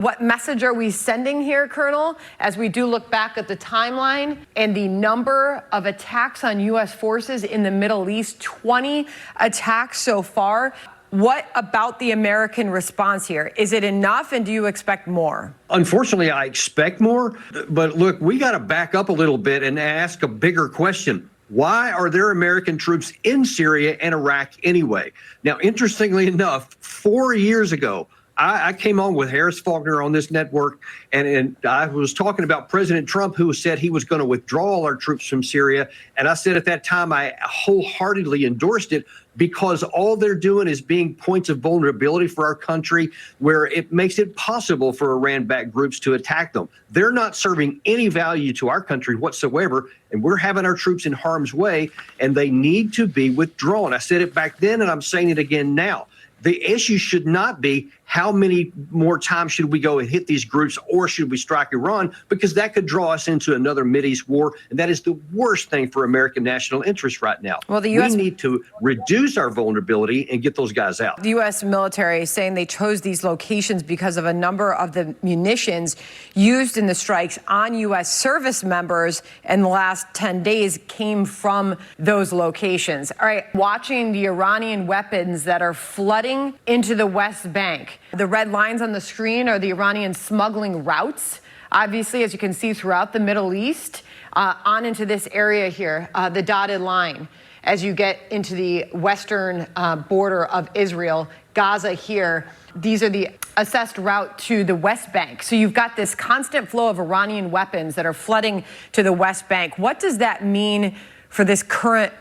What message are we sending here, Colonel, as we do look back at the timeline and the number of attacks on U.S. forces in the Middle East, 20 attacks so far? What about the American response here? Is it enough, and do you expect more? Unfortunately, I expect more. But look, we got to back up a little bit and ask a bigger question. Why are there American troops in Syria and Iraq anyway? Now, interestingly enough, 4 years ago, I came on with Harris Faulkner on this network, and I was talking about President Trump, who said he was going to withdraw all our troops from Syria. And I said at that time, I wholeheartedly endorsed it because all they're doing is being points of vulnerability for our country where it makes it possible for Iran-backed groups to attack them. They're not serving any value to our country whatsoever, and we're having our troops in harm's way, and they need to be withdrawn. I said it back then, and I'm saying it again now. The issue should not be how many more times should we go and hit these groups, or should we strike Iran, because that could draw us into another Mideast war. And that is the worst thing for American national interest right now. Well, we need to reduce our vulnerability and get those guys out. The U.S. military is saying they chose these locations because of a number of the munitions used in the strikes on U.S. service members in the last 10 days came from those locations. All right, watching the Iranian weapons that are flooding into the West Bank. The red lines on the screen are the Iranian smuggling routes, obviously, as you can see throughout the Middle East, on into this area here, the dotted line. As you get into the western border of Israel, Gaza here, these are the assessed route to the West Bank. So you've got this constant flow of Iranian weapons that are flooding to the West Bank. What does that mean for this current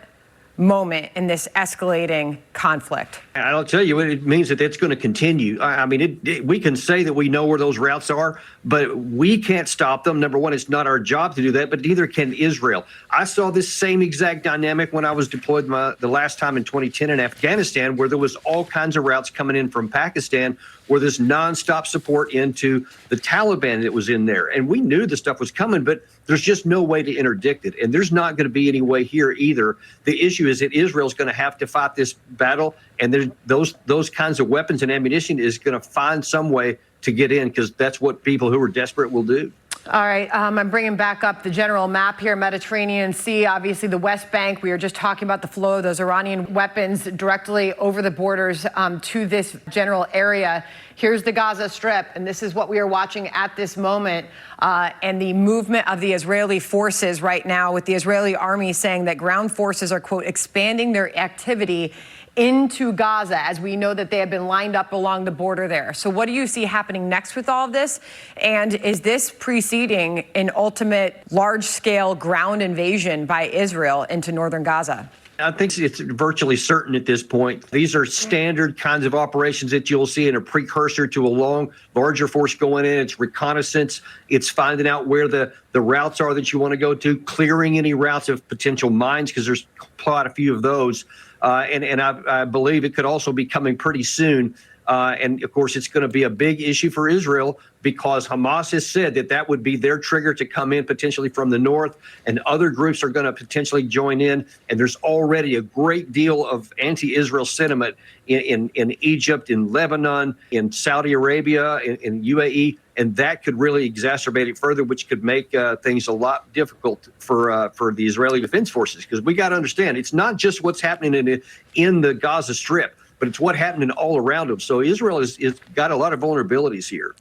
moment in this escalating conflict? I'll tell you, it means that it's going to continue. I mean, we can say that we know where those routes are, but we can't stop them. Number one, it's not our job to do that, but neither can Israel. I saw this same exact dynamic when I was deployed the last time in 2010 in Afghanistan, where there was all kinds of routes coming in from Pakistan, where there's nonstop support into the Taliban that was in there. And we knew the stuff was coming, but there's just no way to interdict it. And there's not going to be any way here either. The issue is that Israel's going to have to fight this battle, and those kinds of weapons and ammunition is going to find some way to get in, because that's what people who are desperate will do. All right, I'm bringing back up the general map here, Mediterranean Sea, obviously the West Bank. We were just talking about the flow of those Iranian weapons directly over the borders to this general area. Here's the Gaza Strip, and this is what we are watching at this moment, and the movement of the Israeli forces right now, with the Israeli army saying that ground forces are, quote, expanding their activity into Gaza, as we know that they have been lined up along the border there. So what do you see happening next with all of this? And is this preceding an ultimate large-scale ground invasion by Israel into northern Gaza? I think it's virtually certain at this point. These are standard kinds of operations that you'll see in a precursor to a larger force going in. It's reconnaissance. It's finding out where the routes are that you want to go to, clearing any routes of potential mines, because there's quite a few of those. And I believe it could also be coming pretty soon. And, of course, it's going to be a big issue for Israel, because Hamas has said that that would be their trigger to come in potentially from the north, and other groups are going to potentially join in. And there's already a great deal of anti-Israel sentiment in Egypt, in Lebanon, in Saudi Arabia, in UAE. And that could really exacerbate it further, which could make things a lot difficult for the Israeli Defense Forces. Because we got to understand, it's not just what's happening in the Gaza Strip, but it's what's happening all around them. So Israel is got a lot of vulnerabilities here.